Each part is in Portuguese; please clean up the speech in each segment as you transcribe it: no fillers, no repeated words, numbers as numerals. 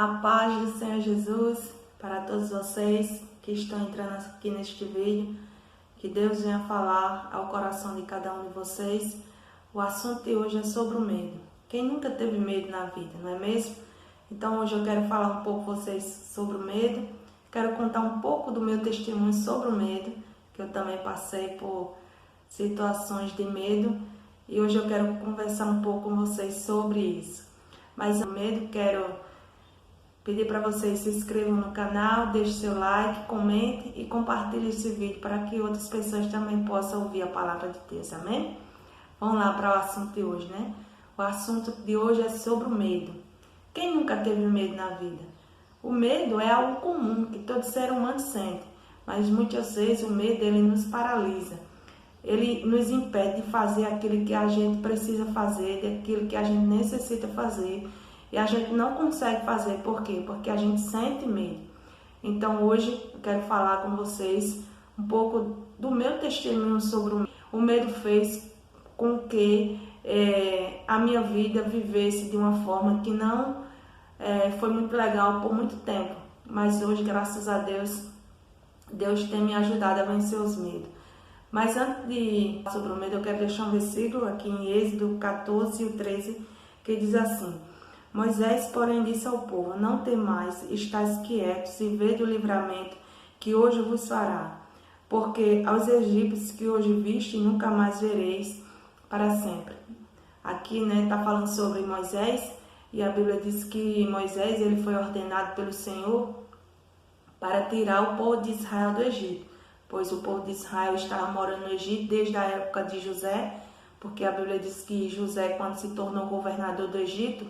A paz do Senhor Jesus para todos vocês que estão entrando aqui neste vídeo. Que Deus venha falar ao coração de cada um de vocês. O assunto de hoje é sobre o medo. Quem nunca teve medo na vida, não é mesmo? Então hoje eu quero falar um pouco com vocês sobre o medo. Quero contar um pouco do meu testemunho sobre o medo, que eu também passei por situações de medo. E hoje eu quero conversar um pouco com vocês sobre isso. Mas o medo, quero pedir para vocês se inscrevam no canal, deixe seu like, comente e compartilhe esse vídeo para que outras pessoas também possam ouvir a palavra de Deus, amém? Vamos lá para o assunto de hoje, né? O assunto de hoje é sobre o medo. Quem nunca teve medo na vida? O medo é algo comum que todo ser humano sente, mas muitas vezes o medo ele nos paralisa. Ele nos impede de fazer aquilo que a gente precisa fazer, daquilo que a gente necessita fazer. E a gente não consegue fazer, por quê? Porque a gente sente medo. Então hoje eu quero falar com vocês um pouco do meu testemunho sobre o medo. O medo fez com que a minha vida vivesse de uma forma que não foi muito legal por muito tempo. Mas hoje, graças a Deus, Deus tem me ajudado a vencer os medos. Mas antes de falar sobre o medo, eu quero deixar um versículo aqui em Êxodo 14 e 13, que diz assim: Moisés, porém, disse ao povo: Não temais, estáis quietos e vede o livramento que hoje vos fará. Porque aos egípcios que hoje viste, nunca mais vereis para sempre. Aqui, tá falando sobre Moisés, e a Bíblia diz que Moisés ele foi ordenado pelo Senhor para tirar o povo de Israel do Egito, pois o povo de Israel estava morando no Egito desde a época de José, porque a Bíblia diz que José, quando se tornou governador do Egito,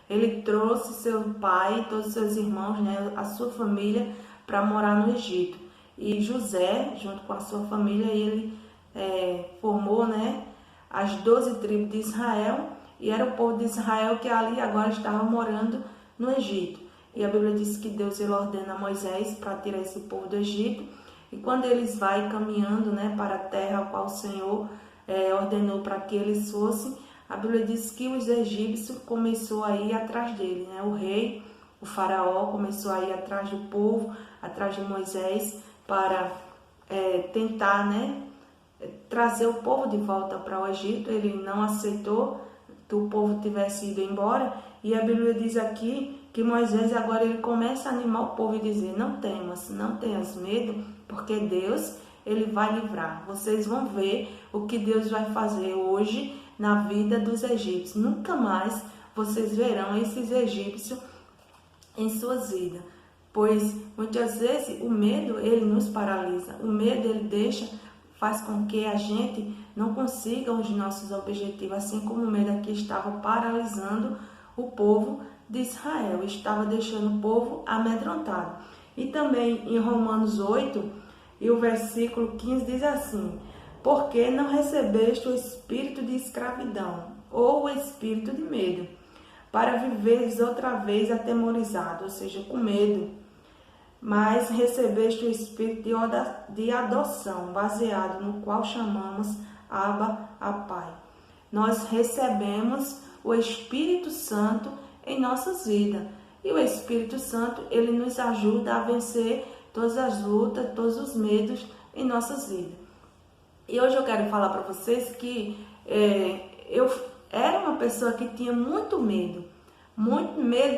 ele trouxe seu pai, todos os seus irmãos, a sua família, para morar no Egito. E José, junto com a sua família, ele formou as 12 tribos de Israel, e era o povo de Israel que ali agora estava morando no Egito. E a Bíblia diz que Deus ele ordena a Moisés para tirar esse povo do Egito, e quando eles vão caminhando para a terra a qual o Senhor ordenou para que eles fossem, a Bíblia diz que os egípcios começou a ir atrás dele, O rei, o faraó, começou a ir atrás do povo, atrás de Moisés, para tentar, trazer o povo de volta para o Egito. Ele não aceitou que o povo tivesse ido embora. E a Bíblia diz aqui que Moisés agora ele começa a animar o povo e dizer: Não temas, não tenhas medo, porque Deus ele vai livrar. Vocês vão ver o que Deus vai fazer hoje na vida dos egípcios. Nunca mais vocês verão esses egípcios em suas vidas. Pois muitas vezes o medo ele nos paralisa. O medo ele faz com que a gente não consiga os nossos objetivos, assim como o medo aqui estava paralisando o povo de Israel, estava deixando o povo amedrontado. E também em Romanos 8, e o versículo 15 diz assim: Porque não recebeste o espírito de escravidão, ou o espírito de medo, para viveres outra vez atemorizado, ou seja, com medo, mas recebeste o espírito de adoção, baseado no qual chamamos Abba, a Pai. Nós recebemos o Espírito Santo em nossas vidas, e o Espírito Santo ele nos ajuda a vencer todas as lutas, todos os medos em nossas vidas. E hoje eu quero falar para vocês que eu era uma pessoa que tinha muito medo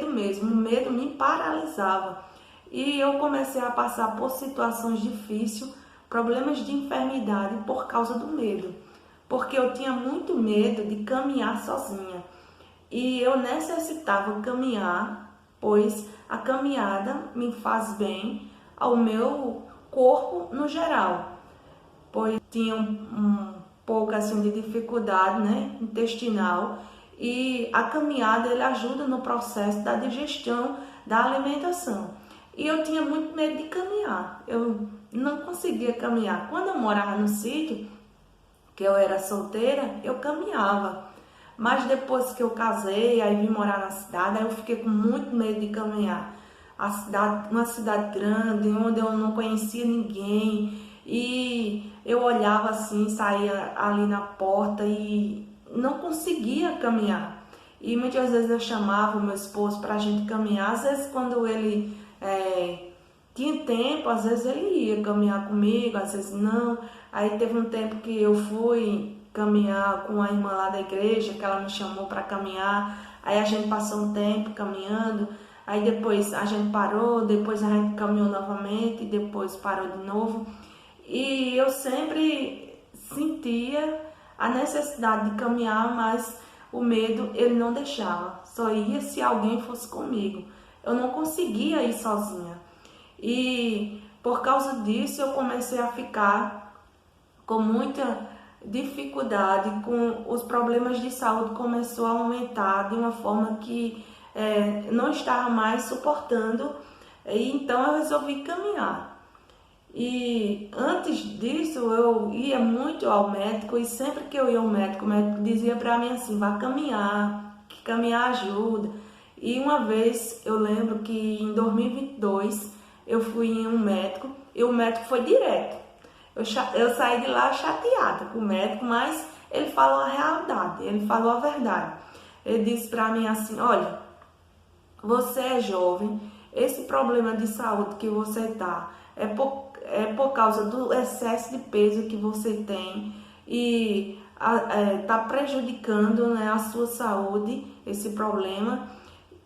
mesmo. O medo me paralisava. E eu comecei a passar por situações difíceis, problemas de enfermidade por causa do medo. Porque eu tinha muito medo de caminhar sozinha. E eu necessitava caminhar, pois a caminhada me faz bem ao meu corpo no geral. Pois tinha um pouco assim de dificuldade intestinal, e a caminhada ele ajuda no processo da digestão da alimentação. E eu tinha muito medo de caminhar, eu não conseguia caminhar. Quando eu morava no sítio, que eu era solteira, eu caminhava. Mas depois que eu casei, aí vim morar na cidade, aí eu fiquei com muito medo de caminhar. Uma cidade grande, onde eu não conhecia ninguém, e eu olhava assim, saía ali na porta e não conseguia caminhar. E muitas vezes eu chamava o meu esposo para a gente caminhar. Às vezes quando ele tinha tempo, às vezes ele ia caminhar comigo, às vezes não. Aí teve um tempo que eu fui caminhar com a irmã lá da igreja, que ela me chamou para caminhar. Aí a gente passou um tempo caminhando. Aí depois a gente parou, depois a gente caminhou novamente, depois parou de novo. E eu sempre sentia a necessidade de caminhar, mas o medo ele não deixava. Só ia se alguém fosse comigo. Eu não conseguia ir sozinha. E por causa disso eu comecei a ficar com muita dificuldade, com os problemas de saúde começou a aumentar de uma forma que não estava mais suportando, e então eu resolvi caminhar. E antes disso eu ia muito ao médico, e sempre que eu ia ao médico, o médico dizia para mim assim: vá caminhar, que caminhar ajuda. E uma vez eu lembro que em 2022 eu fui em um médico e o médico foi direto. Eu saí de lá chateada com o médico, mas ele falou a realidade, ele falou a verdade. Ele disse para mim assim: olha, você é jovem, esse problema de saúde que você tá é por causa do excesso de peso que você tem e tá prejudicando, né, a sua saúde, esse problema.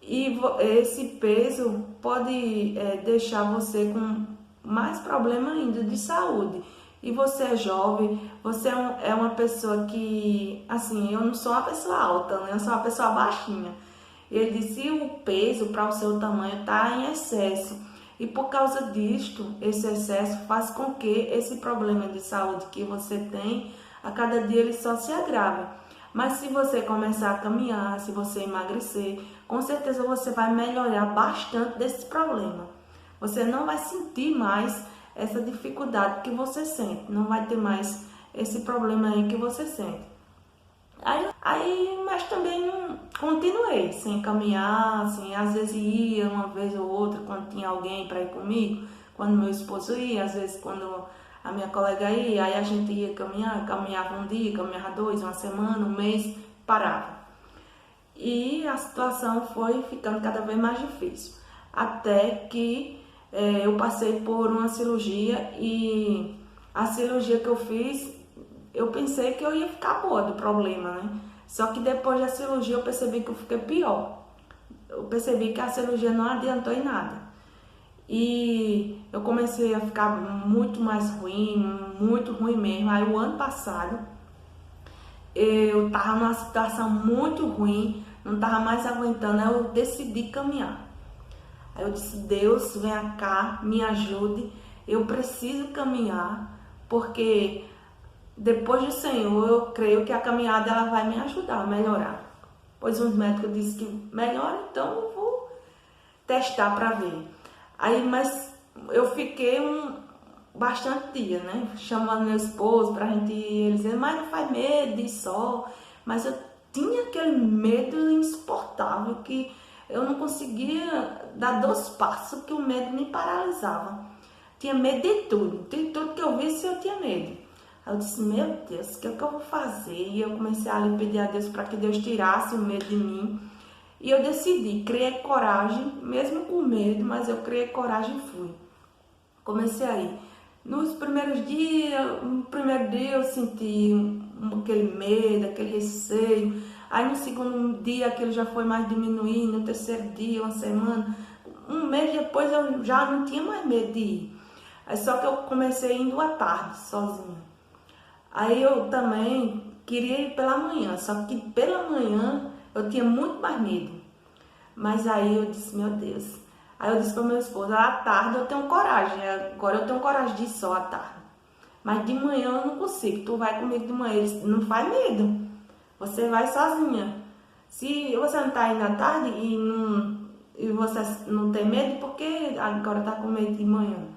E esse peso pode deixar você com mais problema ainda de saúde. E você é jovem, você é uma pessoa que, assim, eu não sou uma pessoa alta, né? Eu sou uma pessoa baixinha. Ele disse: o peso para o seu tamanho está em excesso. E por causa disto, esse excesso faz com que esse problema de saúde que você tem, a cada dia ele só se agrava. Mas se você começar a caminhar, se você emagrecer, com certeza você vai melhorar bastante desse problema. Você não vai sentir mais essa dificuldade que você sente, não vai ter mais esse problema aí que você sente. Mas também não continuei sem caminhar, assim, às vezes ia uma vez ou outra quando tinha alguém para ir comigo, quando meu esposo ia, às vezes quando a minha colega ia, aí a gente ia caminhar, caminhava um dia, caminhava dois, uma semana, um mês, parava. E a situação foi ficando cada vez mais difícil, até que eu passei por uma cirurgia, e a cirurgia que eu fiz, eu pensei que eu ia ficar boa do problema, né? Só que depois da cirurgia eu percebi que eu fiquei pior. Eu percebi que a cirurgia não adiantou em nada. E eu comecei a ficar muito mais ruim, muito ruim mesmo. Aí o ano passado eu tava numa situação muito ruim, não tava mais aguentando, aí eu decidi caminhar. Aí eu disse: Deus, venha cá, me ajude, eu preciso caminhar, porque depois do Senhor eu creio que a caminhada ela vai me ajudar a melhorar. Pois os médicos disseram que melhora, então eu vou testar para ver. Mas eu fiquei bastante dia, né? Chamando meu esposo pra gente ir, ele dizendo: mas não faz medo de sol. Mas eu tinha aquele medo insuportável que eu não conseguia dar 2 passos, que o medo me paralisava. Tinha medo de tudo que eu visse eu tinha medo. Aí eu disse: meu Deus, o que é que eu vou fazer? E eu comecei a pedir a Deus para que Deus tirasse o medo de mim. E eu decidi, criei coragem, mesmo com medo, mas eu criei coragem e fui. Comecei a ir. Nos primeiros dias, no primeiro dia eu senti aquele medo, aquele receio. Aí no segundo dia aquilo já foi mais diminuindo, no terceiro dia, uma semana. Um mês depois eu já não tinha mais medo de ir. Aí só que eu comecei indo à tarde, sozinha. Aí eu também queria ir pela manhã, só que pela manhã eu tinha muito mais medo. Mas aí eu disse: meu Deus. Aí eu disse para meu esposo: à tarde eu tenho coragem, agora eu tenho coragem de ir só à tarde. Mas de manhã eu não consigo, tu vai comigo de manhã. Ele disse: não faz medo, você vai sozinha. Se você não está indo à tarde e você não tem medo, por que agora está com medo de manhã?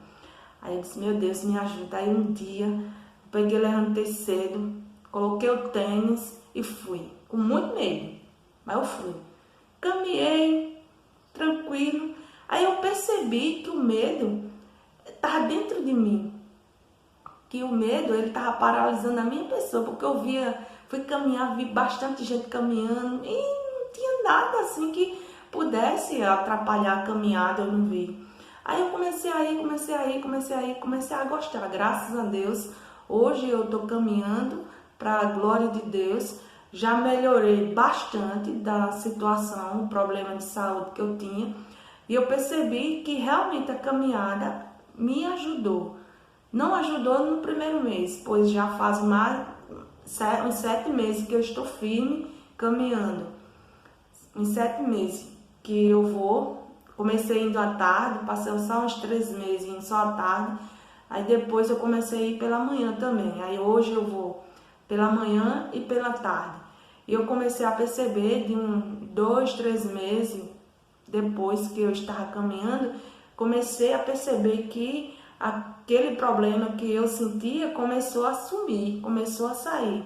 Aí eu disse: meu Deus, me ajuda. Aí um dia eu peguei, levantei cedo, coloquei o tênis e fui, com muito medo, mas eu fui. Caminhei, tranquilo. Aí eu percebi que o medo estava dentro de mim. Que o medo, ele estava paralisando a minha pessoa. Porque eu fui caminhar, vi bastante gente caminhando e não tinha nada assim que pudesse atrapalhar a caminhada, eu não vi. Aí eu comecei a gostar, graças a Deus. Hoje eu estou caminhando para a glória de Deus. Já melhorei bastante da situação, o problema de saúde que eu tinha. E eu percebi que realmente a caminhada me ajudou. Não ajudou no primeiro mês, pois já faz mais uns 7 meses que eu estou firme caminhando. Uns 7 meses que eu vou. Comecei indo à tarde, passei só uns 3 meses indo só à tarde. Aí depois eu comecei a ir pela manhã também. Aí hoje eu vou pela manhã e pela tarde. E eu comecei a perceber de 2, 3 meses depois que eu estava caminhando, comecei a perceber que aquele problema que eu sentia começou a sumir, começou a sair.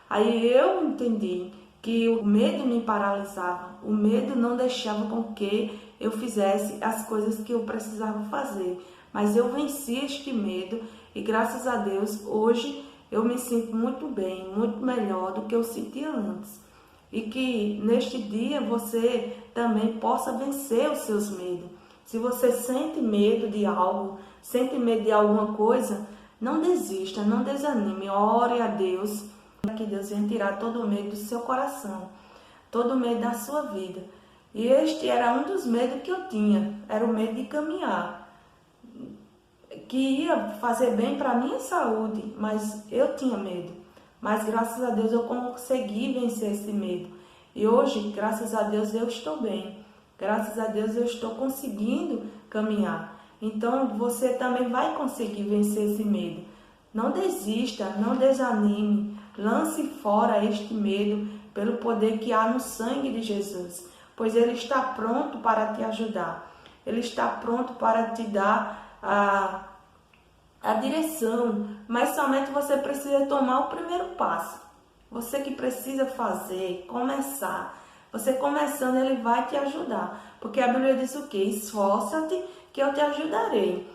Aí eu entendi que o medo me paralisava, o medo não deixava com que eu fizesse as coisas que eu precisava fazer. Mas eu venci este medo e graças a Deus hoje eu me sinto muito bem, muito melhor do que eu sentia antes. E que neste dia você também possa vencer os seus medos. Se você sente medo de algo, sente medo de alguma coisa, não desista, não desanime, ore a Deus, para que Deus venha tirar todo o medo do seu coração, todo o medo da sua vida. E este era um dos medos que eu tinha, era o medo de caminhar, que ia fazer bem para a minha saúde, mas eu tinha medo. Mas graças a Deus eu consegui vencer esse medo. E hoje, graças a Deus, eu estou bem. Graças a Deus eu estou conseguindo caminhar. Então você também vai conseguir vencer esse medo. Não desista, não desanime. Lance fora este medo pelo poder que há no sangue de Jesus. Pois Ele está pronto para te ajudar. Ele está pronto para te dar a direção, mas somente você precisa tomar o primeiro passo. Você que precisa fazer, começar. Você começando, Ele vai te ajudar. Porque a Bíblia diz o quê? Esforça-te que eu te ajudarei.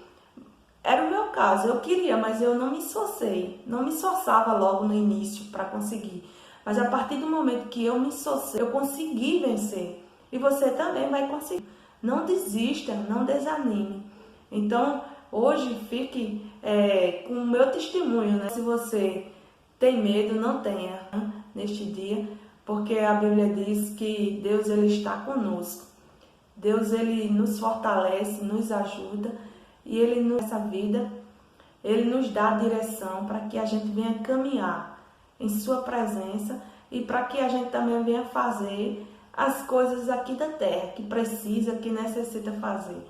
Era o meu caso, eu queria, mas eu não me esforcei. Não me esforçava logo no início para conseguir. Mas a partir do momento que eu me esforcei, eu consegui vencer. E você também vai conseguir. Não desista, não desanime. Então, hoje fique com o meu testemunho, né? Se você tem medo, não tenha neste dia, porque a Bíblia diz que Deus ele está conosco. Deus ele nos fortalece, nos ajuda e ele nessa vida ele nos dá a direção para que a gente venha caminhar em sua presença e para que a gente também venha fazer as coisas aqui da terra que precisa, que necessita fazer.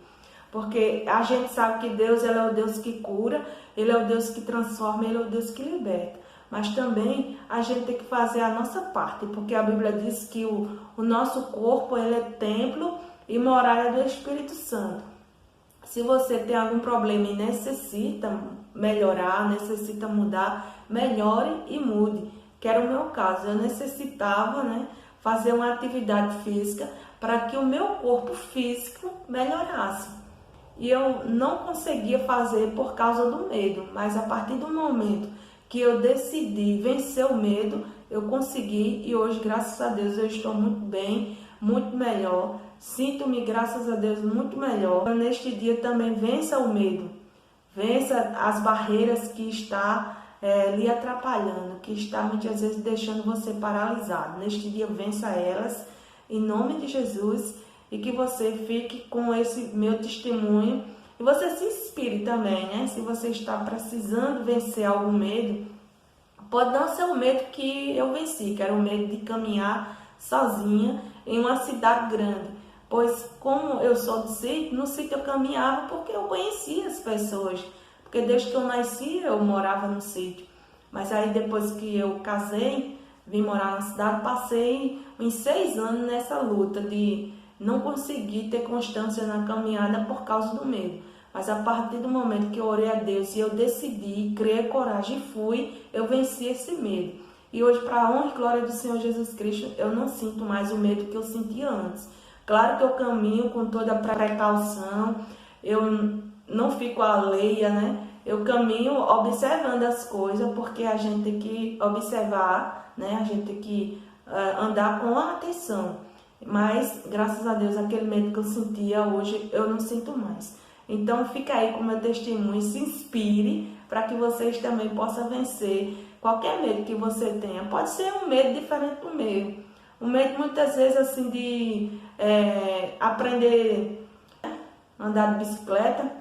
Porque a gente sabe que Deus ele é o Deus que cura, Ele é o Deus que transforma, Ele é o Deus que liberta. Mas também a gente tem que fazer a nossa parte, porque a Bíblia diz que o nosso corpo ele é templo e morada do Espírito Santo. Se você tem algum problema e necessita melhorar, necessita mudar, melhore e mude. Que era o meu caso, eu necessitava fazer uma atividade física para que o meu corpo físico melhorasse. E eu não conseguia fazer por causa do medo, mas a partir do momento que eu decidi vencer o medo, eu consegui e hoje, graças a Deus, eu estou muito bem, muito melhor. Sinto-me, graças a Deus, muito melhor. Neste dia também vença o medo, vença as barreiras que está lhe atrapalhando, que está muitas vezes deixando você paralisado. Neste dia vença elas, em nome de Jesus. E que você fique com esse meu testemunho. E você se inspire também, né? Se você está precisando vencer algum medo, pode não ser o medo que eu venci, que era o medo de caminhar sozinha em uma cidade grande. Pois como eu sou do sítio, no sítio eu caminhava porque eu conhecia as pessoas. Porque desde que eu nasci, eu morava no sítio. Mas aí depois que eu casei, vim morar na cidade, passei uns 6 anos nessa luta de não consegui ter constância na caminhada por causa do medo. Mas a partir do momento que eu orei a Deus e eu decidi, criei coragem e fui, eu venci esse medo. E hoje, para a honra e glória do Senhor Jesus Cristo, eu não sinto mais o medo que eu sentia antes. Claro que eu caminho com toda a precaução, eu não fico alheia, né? Eu caminho observando as coisas, porque a gente tem que observar, né? A gente tem que andar com atenção. Mas, graças a Deus, aquele medo que eu sentia hoje, eu não sinto mais. Então, fica aí com o meu testemunho, se inspire para que vocês também possam vencer qualquer medo que você tenha. Pode ser um medo diferente do meu. Um medo, muitas vezes, assim, de aprender a andar de bicicleta,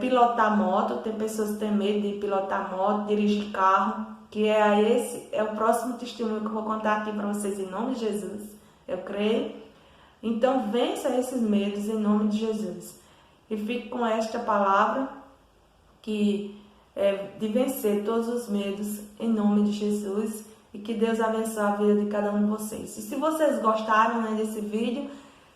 pilotar moto. Tem pessoas que têm medo de pilotar moto, dirigir carro, que esse é o próximo testemunho que eu vou contar aqui para vocês, em nome de Jesus. Eu creio. Então, vença esses medos em nome de Jesus. E fique com esta palavra que é de vencer todos os medos em nome de Jesus. E que Deus abençoe a vida de cada um de vocês. E se vocês gostaram, né, desse vídeo,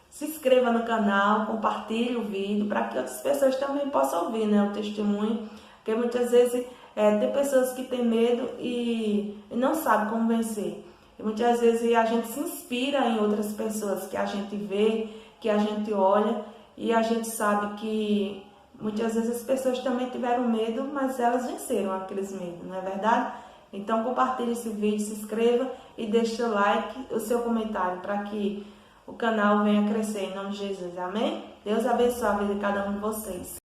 se inscreva no canal, compartilhe o vídeo para que outras pessoas também possam ouvir, né, o testemunho. Porque muitas vezes tem pessoas que têm medo e não sabem como vencer. E muitas vezes a gente se inspira em outras pessoas que a gente vê, que a gente olha, e a gente sabe que muitas vezes as pessoas também tiveram medo, mas elas venceram aqueles medos, não é verdade? Então compartilhe esse vídeo, se inscreva e deixe seu like, o seu comentário, para que o canal venha crescer em nome de Jesus, amém? Deus abençoe a vida de cada um de vocês.